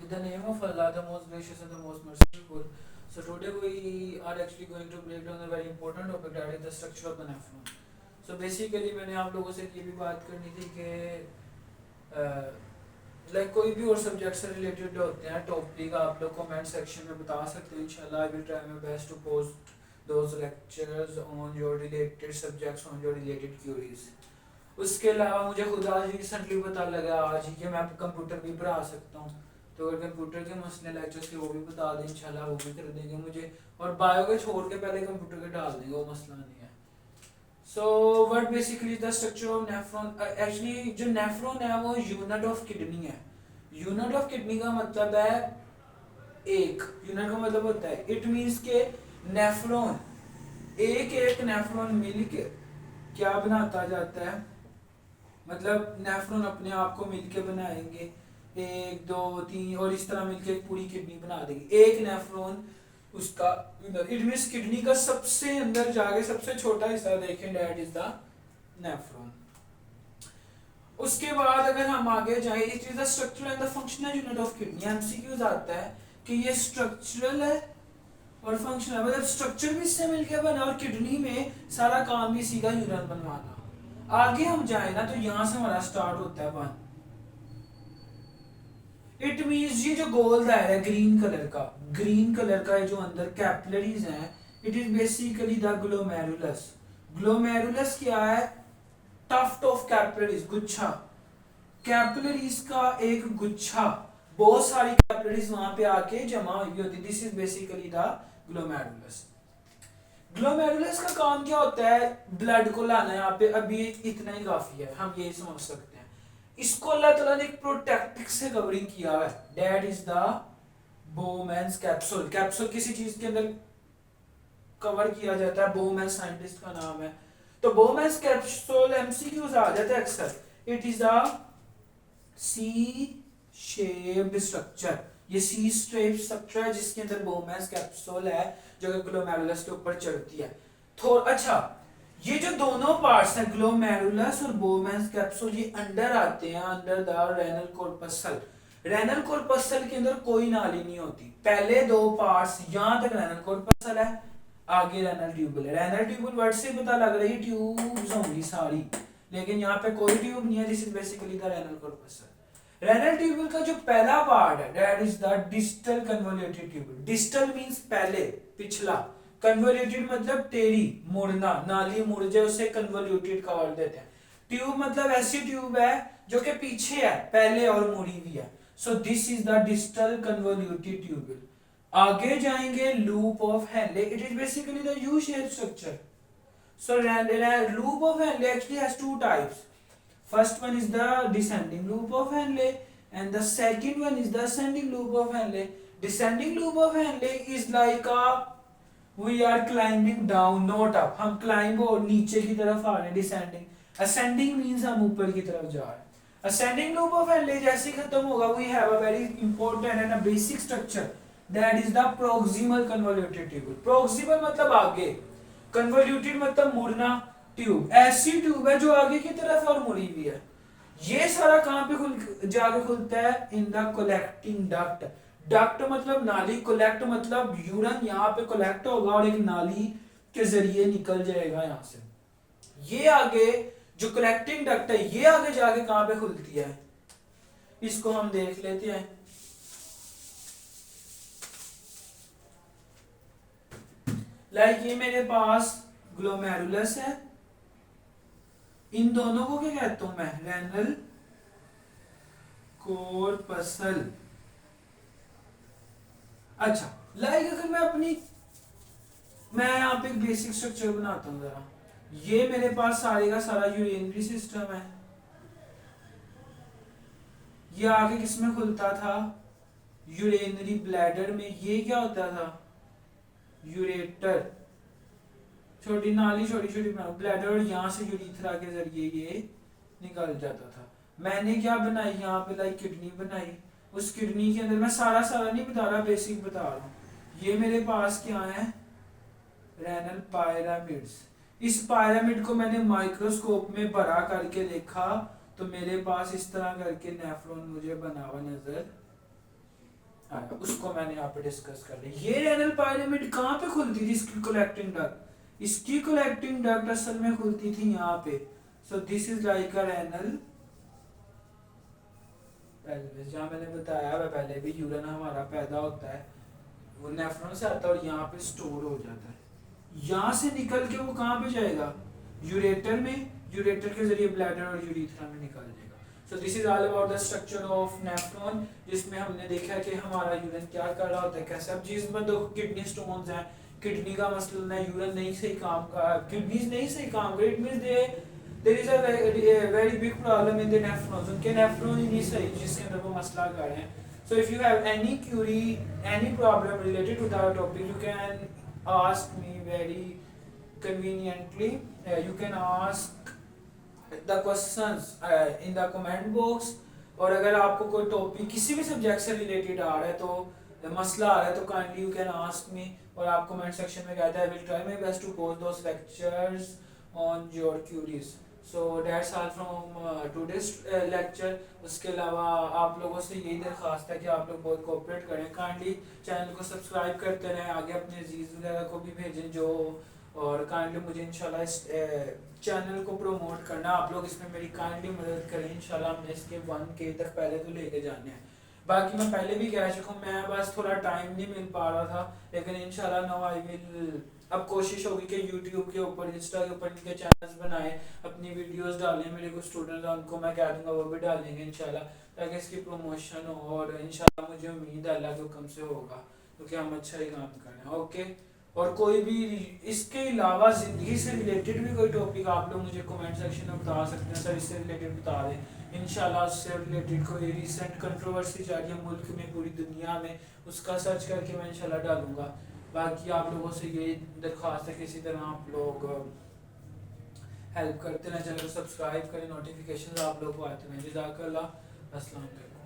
In the name of Allah, the most gracious and the most merciful. So today we are actually going to break down a very important topic, that is the structure of the nephron. So basically मैंने आप लोगों से ये भी बात करनी थी कि लाइक कोई भी और सब्जेक्ट से रिलेटेड होते हैं टॉपिक, आप लोग कमेंट सेक्शन में बता सकते हो. इंशाल्लाह I will try my best to post those lectures on your related subjects, on your related queries. उसके अलावा मुझे खुद आज रिसेंटली पता लगा आज ही कि मैं कंप्यूटर भी पढ़ा सकता हूँ. तो अगर कंप्यूटर के मसले लेक्चर्स के वो भी बता दें इंशाल्लाह, वो भी कर देंगे मुझे. और बायो के छोड़ के पहले कंप्यूटर के डाल देंगे, वो मसला नहीं है. So what basically the structure of nephron. Actually जो नेफ्रॉन है वो यूनिट ऑफ किडनी है. यूनिट ऑफ किडनी का मतलब है एक. यूनिट का मतलब होता है, इट मींस के नेफ्रॉन एक एक नेफ्रॉन मिलके क्या बनाता जाता है, मतलब नेफ्रॉन अपने आप को मिलके बनाएंगे, एक दो तीन और इस तरह मिलके एक पूरी किडनी बना देंगे. एक नेफ्रॉन उसका इट मींस किडनी का सबसे अंदर जाके सबसे छोटा हिस्सा देखें, दैट इज द नेफ्रॉन. उसके बाद अगर हम आगे जाए, it is the structural and the functional unit of kidney. MCQs आता है कि ये स्ट्रक्चरल है और फंक्शनल, मतलब स्ट्रक्चर भी इससे मिलके बना और किडनी में सारा काम भी इसी का यूनिट बनवाना. आगे हम जाए ना तो यहां से हमारा स्टार्ट होता है वन. इट मींस ये जो गोल दायरा है ग्रीन कलर का जो अंदर कैपिलरीज हैं, it is basically the glomerulus. Glomerulus क्या है? टफ्ट ऑफ कैपिलरीज, गुच्छा. कैपिलरीज का एक गुच्छा, बहुत सारी कैपिलरीज वहां पे आके जमा हुई होती. This is basically the glomerulus. Glomerulus का काम क्या होता है? ब्लड को लाना. यहाँ पे अभी इतना ही काफी है, हम ये समझ सकते हैं. इसको अल्लाह ताला ने एक प्रोटेक्टिव से कवरिंग किया है, that is the Bowman's capsule. Capsule किसी चीज के अंदर कवर किया जाता है, बोमेन्स साइंटिस्ट का नाम है. तो बोमेन्स कैप्सूल एमसीक्यूज आ जाता है अक्सर. It is the C shaped structure. ये सी शेप्ड स्ट्रक्चर है जिसके अंदर बोमेन्स कैप्सूल है जो कि ग्लोमेरुलस के ऊपर चढ़ती है. तो अच्छा, ये जो दोनों पार्ट्स हैं ग्लोमेरुलस और बोमेन्स कैप्सूल, ये अंडर आते हैं under the renal corpuscle. Renal corpuscle के अंदर कोई नाली नहीं होती. पहले दो पार्ट्स, यहां तक रेनल कॉर्पसल है, आगे रेनल ट्यूबल है. रेनल ट्यूबल वर्ड से पता लग रही है ट्यूब्स होंगी सारी, लेकिन यहाँ पे कोई ट्यूब नहीं है. This is basically the renal corpuscle. Renal tubule का जो पहला पार्ट है that is the distal convoluted tubule. Distal means पहले, पिछला. कन्वोल्यूटेड मतलब टेढ़ी, मुड़ना, नाली मुड़ जाए उसे कन्वोल्यूटेड का वर्ड देते हैं. ट्यूब मतलब ऐसी ट्यूब है जो कि पीछे है, पहले और मुड़ी हुई है. So this is the distal convoluted tubule. आगे जाएंगे loop of Henle. It is basically the U shape structure. So loop of Henle actually has two types. First one is the descending loop of Henle and the second one is the ascending loop of Henle. Descending loop of Henle is like we are climbing down, not up. हम climb और नीचे की तरफ आ रहे हैं, descending. Ascending means हम ऊपर की तरफ जा रहे हैं. Ascending loop of Henle जैसे खत्म होगा, we have a very important and a basic structure that is the proximal convoluted tubule. Proximal मतलब आगे, convoluted मतलब मुड़ना. ट्यूब ऐसी ट्यूब है जो आगे की तरफ और मुड़ी हुई है. ये सारा कहां पे जाके खुलता है? In the collecting duct. Duct मतलब नाली, कलेक्ट मतलब यूरिन यहाँ पे कलेक्ट होगा और एक नाली के जरिए निकल जाएगा यहां से. ये आगे जो कलेक्टिंग डक्ट है ये आगे जाके कहां पे खुलती है, इसको हम देख लेते हैं. लाइक ये मेरे पास ग्लोमेरुलस है, इन दोनों को क्या कहता हूं मैं? Renal corpuscle. अच्छा, लाइक अगर मैं यहाँ पे एक बेसिक स्ट्रक्चर बनाता हूं जरा. ये मेरे पास सारे का सारा यूरिनरी सिस्टम है. ये आगे किसमें खुलता था? यूरिनरी ब्लैडर में. ये क्या होता था? यूरेटर, छोटी नाली, छोटी छोटी ब्लैडर, और यहाँ से यूरिथ्रा के जरिए ये निकल जाता था. मैंने क्या बनाई यहाँ पे? लाइक किडनी बनाई. उस किडनी के अंदर मैं सारा नहीं बता रहा, बेसिक बता रहा हूँ. ये मेरे पास क्या है? Renal pyramids. इस पायरामिड को मैंने माइक्रोस्कोप में बड़ा करके देखा तो मेरे पास इस तरह करके नेफ्रॉन मुझे बना हुआ नजर आया, उसको मैंने यहाँ पे डिस्कस कर लिया। ये रेनल पायरामिड कहाँ पे खुलती थी इसकी कलेक्टिंग डक्ट? इसकी कलेक्टिंग डक्ट असल में खुलती थी यहाँ पे। सो this is like a renal pelvis, जहाँ मैंने बताया वह पहले भी, यूरिन हमारा पैदा होता है, वो नेफ्रॉन से आता है और यहाँ पे स्टोर हो जाता है। यहाँ से निकल के वो कहाँ पे जाएगा? यूरेटर में, यूरेटर के जरिए ब्लैडर और यूरिथ्रा में निकल जाएगा। सो this is all about the structure of nephron, जिसमें हमने देखा कि हमारा यूरिन क्या कर रहा होता है, कैसे। अब चीज में दो किडनी स्टोन्स हैं, किडनी का मसला है, यूरिन नहीं सही काम का, किडनीज नहीं सही काम कर, it means there is a very big problem in the nephrons, उनके नेफ्रॉन ही नहीं सही जिसके अंदर वो मसला कर रहे हैं। So if you have any query, any problem related to that topic, you can ask me very conveniently. You can ask the questions in the comment box. और अगर आपको कोई टॉपिक किसी भी सब्जेक्ट से रिलेटेड आ रहा है, तो मसला आ रहा है, तो kindly you can ask me, और आप कमेंट सेक्शन में कहते हैं, I will try my best to post those lectures on your queries. So that's all from today's lecture. उसके अलावा आप लोगों से यही दरख्वास्त है कि आप लोग बहुत कोऑपरेट करें, काइंडली चैनल को सब्सक्राइब करते रहें, आगे अपने अजीज वगैरह को भी भेजें जो, और काइंडली मुझे इंशाल्लाह इस चैनल को प्रमोट करना, आप लोग इसमें मेरी काइंडली मदद करें। इंशाल्लाह हमने इसके 1K तक पहले तो लेके जाने हैं। बाकी मैं पहले भी कह चुका हूँ, मैं बस थोड़ा टाइम नहीं मिल पा रहा था, लेकिन इंशाल्लाह नाउ आई विल, अब कोशिश होगी कि यूट्यूब के ऊपर, इंस्टा के ऊपर इनके चैनल्स बनाए, अपनी वीडियोस डालें, मेरे को स्टूडेंट्स हैं उनको मैं कह दूंगा वो भी डालेंगे इंशाल्लाह, ताकि इसकी प्रमोशन हो, और इंशाल्लाह मुझे उम्मीद है अल्लाह के हुक्म से होगा, क्योंकि हम अच्छा ही काम कर रहे हैं। ओके, और कोई भी इसके अलावा ज़िंदगी से रिलेटेड भी कोई टॉपिक आप लोग मुझे कमेंट सेक्शन में बता सकते हैं, सर इससे रिलेटेड बता दें, इंशाल्लाह उससे रिलेटेड कोई रिसेंट कंट्रोवर्सी जा रही है मुल्क में, पूरी दुनिया में, उसका सर्च करके मैं इंशाल्लाह डालूंगा। बाकी आप लोगों से ये दरख्वास्त है कि इसी तरह आप लोग हेल्प करते रहें, चैनल को सब्सक्राइब करें, नोटिफिकेशन आप लोग को आते रहें। जज़ाकल्लाह, अस्सलाम वालेकुम।